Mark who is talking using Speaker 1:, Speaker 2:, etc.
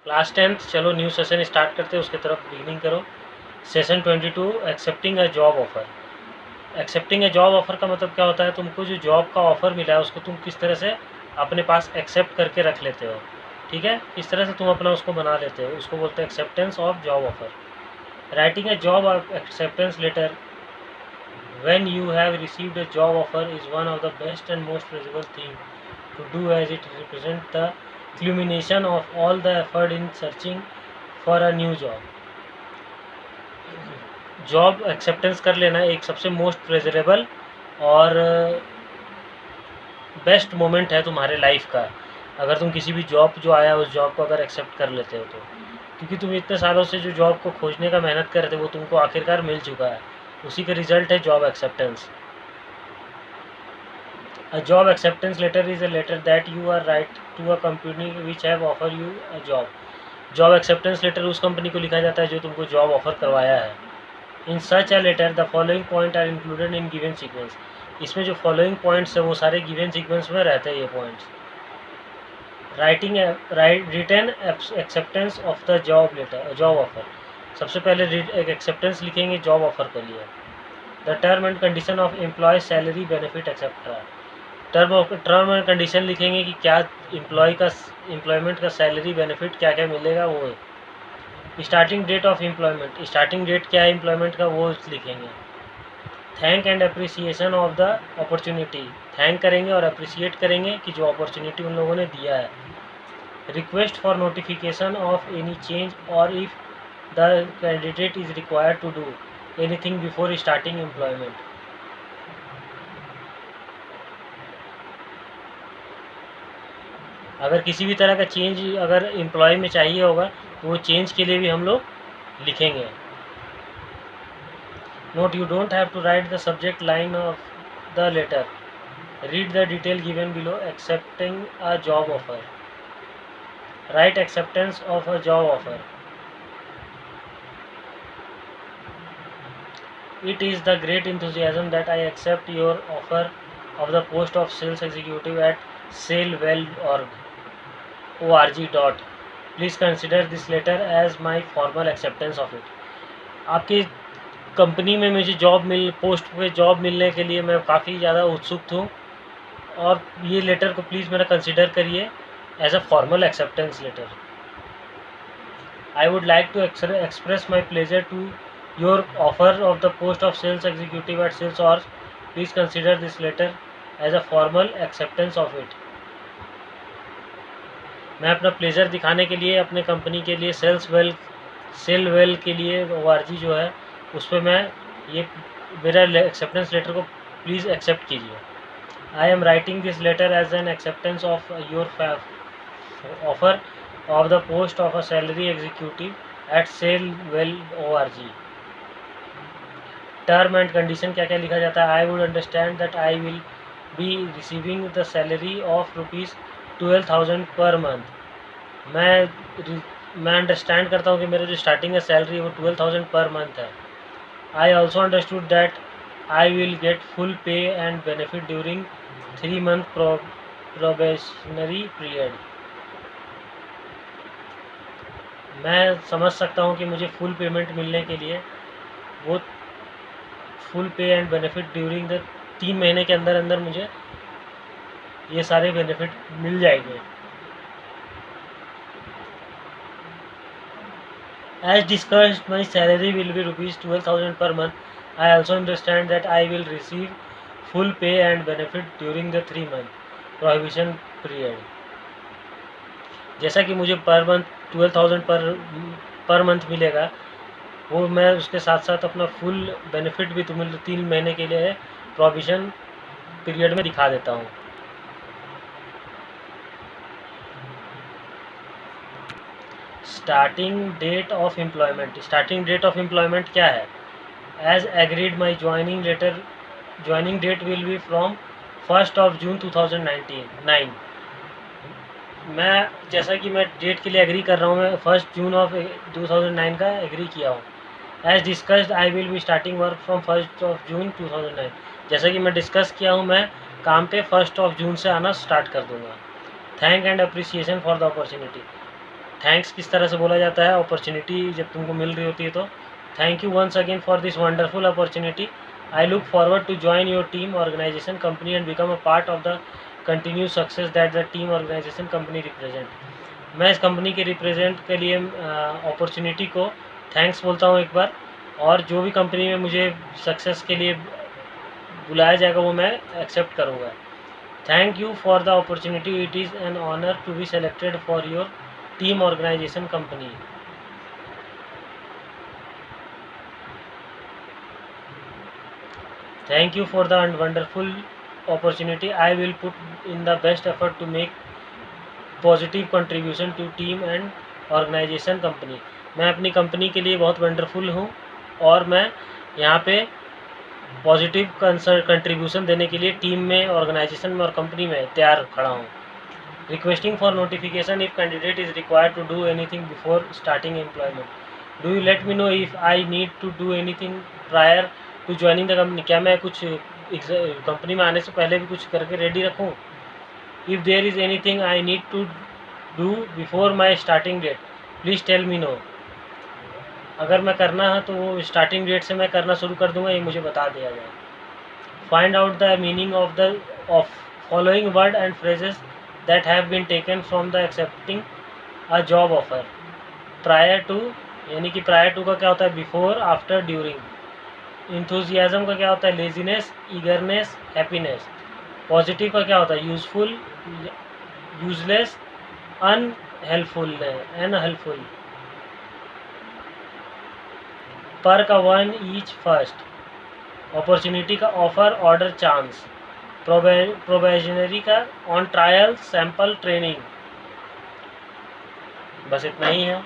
Speaker 1: Class 10th, चलो new session start करते हैं, उसके तरफ बिगिनिंग करो। Session 22, accepting a job offer. Accepting a job offer का मतलब क्या होता है, तुमको जो जॉब का ऑफ़र मिला है उसको तुम किस तरह से अपने पास एक्सेप्ट करके रख लेते हो, ठीक है, किस तरह से तुम अपना उसको बना लेते हो, उसको बोलते हैं acceptance of job offer. Writing a job acceptance letter when you have received a job offer is one of the best and most visible thing to do, as it represents the culmination of all the effort in searching for a new job. Job acceptance कर लेना एक सबसे most प्रेजरेबल और best moment है तुम्हारे life का, अगर तुम किसी भी जॉब जो आया उस जॉब को अगर एक्सेप्ट कर लेते हो तो, क्योंकि तुम इतने सालों से जो जॉब को खोजने का मेहनत कर रहे थे वो तुमको आखिरकार मिल चुका है, उसी का रिजल्ट है job acceptance. A job acceptance letter is a letter that you are write to a company which have offer you a job. Job acceptance letter उस कंपनी को लिखा जाता है जो तुमको जॉब ऑफर करवाया है। In such a letter the following point are included in given sequence. इसमें जो फॉलोइंग पॉइंट्स है वो सारे गिवन सीक्वेंस में रहते हैं ये points. Writing return acceptance of the job letter, job offer. सबसे पहले एक एक्सेप्टेंस लिखेंगे जॉब ऑफर के लिए। The term and condition of employ salary benefit etcetera. Term and condition लिखेंगे कि क्या एम्प्लॉयमेंट का सैलरी बेनिफिट क्या क्या मिलेगा वो है। Starting date of employment, starting date क्या है एम्प्लॉयमेंट का वो लिखेंगे। Thank and appreciation of the opportunity, thank करेंगे और अप्रिसिएट करेंगे कि जो अपॉर्चुनिटी उन लोगों ने दिया है। Request for notification of any change और if the candidate is required to do anything before starting employment. अगर किसी भी तरह का चेंज अगर एम्प्लॉय में चाहिए होगा तो वो चेंज के लिए भी हम लोग लिखेंगे। Note, you don't have to write the subject line of the letter, read the detail given below accepting a job offer. Write acceptance of a job offer. It is the great enthusiasm that I accept your offer of the post of sales executive at salewell.org. Please consider this letter as my formal acceptance of it. आपकी company में मुझे post पे job मिलने के लिए मैं काफ़ी ज़्यादा उत्सुक हूँ और ये लेटर को प्लीज़ मेरा कंसिडर करिए as a formal acceptance letter. I would like to express my pleasure to your offer of the post of sales executive at Salesforce. Please consider this letter as a formal acceptance of it. मैं अपना pleasure दिखाने के लिए अपने company के लिए सेलवेल के लिए ORG जो है उस पर मैं ये मेरा एक्सेप्टेंस लेटर को प्लीज़ एक्सेप्ट कीजिए। I am writing this letter as an acceptance of your offer of the post of a salary executive at salewell.org. Term and condition क्या क्या लिखा जाता है। I would understand that I will be receiving the salary of ₹12,000 per month. मैं understand करता हूँ कि मेरा जो स्टार्टिंग है सैलरी वो 12,000 पर मंथ है। I also understood that I will get full pay and benefit during 3 month probationary period. मैं समझ सकता हूँ कि मुझे फुल पेमेंट मिलने के लिए वो full pay and benefit during the 3 महीने के अंदर अंदर मुझे ये सारे बेनिफिट मिल जाएंगे। As discussed, my salary will be ₹12,000 per month. I also understand that I will receive full pay and benefit during the 3 month prohibition period. जैसा कि मुझे पर मंथ 12,000 पर मंथ मिलेगा वो मैं उसके साथ साथ अपना फुल बेनिफिट भी तुम्हें 3 महीने के लिए प्रोविजन पीरियड में दिखा देता हूँ। Starting date of employment, starting date of employment क्या है। As agreed my joining date will be from 1st of June 2009। मैं जैसा कि मैं डेट के लिए एग्री कर रहा हूँ, मैं 1st June of 2009 का एग्री किया हूँ। As discussed I will be starting work from 1st of June 2009। जैसा कि मैं डिस्कस किया हूँ मैं काम पे 1st of June से आना स्टार्ट कर दूँगा। Thank and appreciation for the opportunity, thanks किस तरह से बोला जाता है अपॉर्चुनिटी जब तुमको मिल रही होती है तो, thank you once again for this wonderful opportunity, I look forward to join your team organisation company and become a part of the continue success that the team organisation company represent. मैं इस company के represent के लिए opportunity को thanks बोलता हूँ एक बार, और जो भी कंपनी में मुझे सक्सेस के लिए बुलाया जाएगा वो मैं एक्सेप्ट करूँगा। Thank you for the opportunity, it is an honour to be selected for your team organisation company. Thank you for the wonderful opportunity. I will put in the best effort to make positive contribution to team and organization company। मैं अपनी company के लिए बहुत wonderful हूँ और मैं यहाँ पे पॉजिटिव कंट्रीब्यूशन देने के लिए टीम में, ऑर्गेनाइजेशन में और कंपनी में तैयार खड़ा हूँ। Requesting for notification if candidate is required to do anything before starting employment. Do you let me know if I need to do anything prior to joining the company. क्या मैं कुछ company में आने से पहले भी कुछ करके रेडी रखूँ। If there is anything I need to do before my starting date please tell me know. अगर मैं करना है तो वो स्टार्टिंग डेट से मैं करना शुरू कर दूंगा, ये मुझे बता दिया जाए। Find out the meaning of following word and phrases that have been taken from the accepting a job offer. Prior to, यानी कि प्रायर टू का क्या होता है, बिफोर, आफ्टर, ड्यूरिंग। इंथुजियाज्म का क्या होता है, लेजीनेस, ईगरनेस, हैप्पीनेस। पॉजिटिव का क्या होता है, यूजफुल, यूजलेस, अनहेल्पफुल। पर का वन, ईच, फर्स्ट। अपॉर्चुनिटी का ऑफर, ऑर्डर, चांस। प्रोबेशनरी का ऑन ट्रायल, सैंपल, ट्रेनिंग। बस इतना ही है।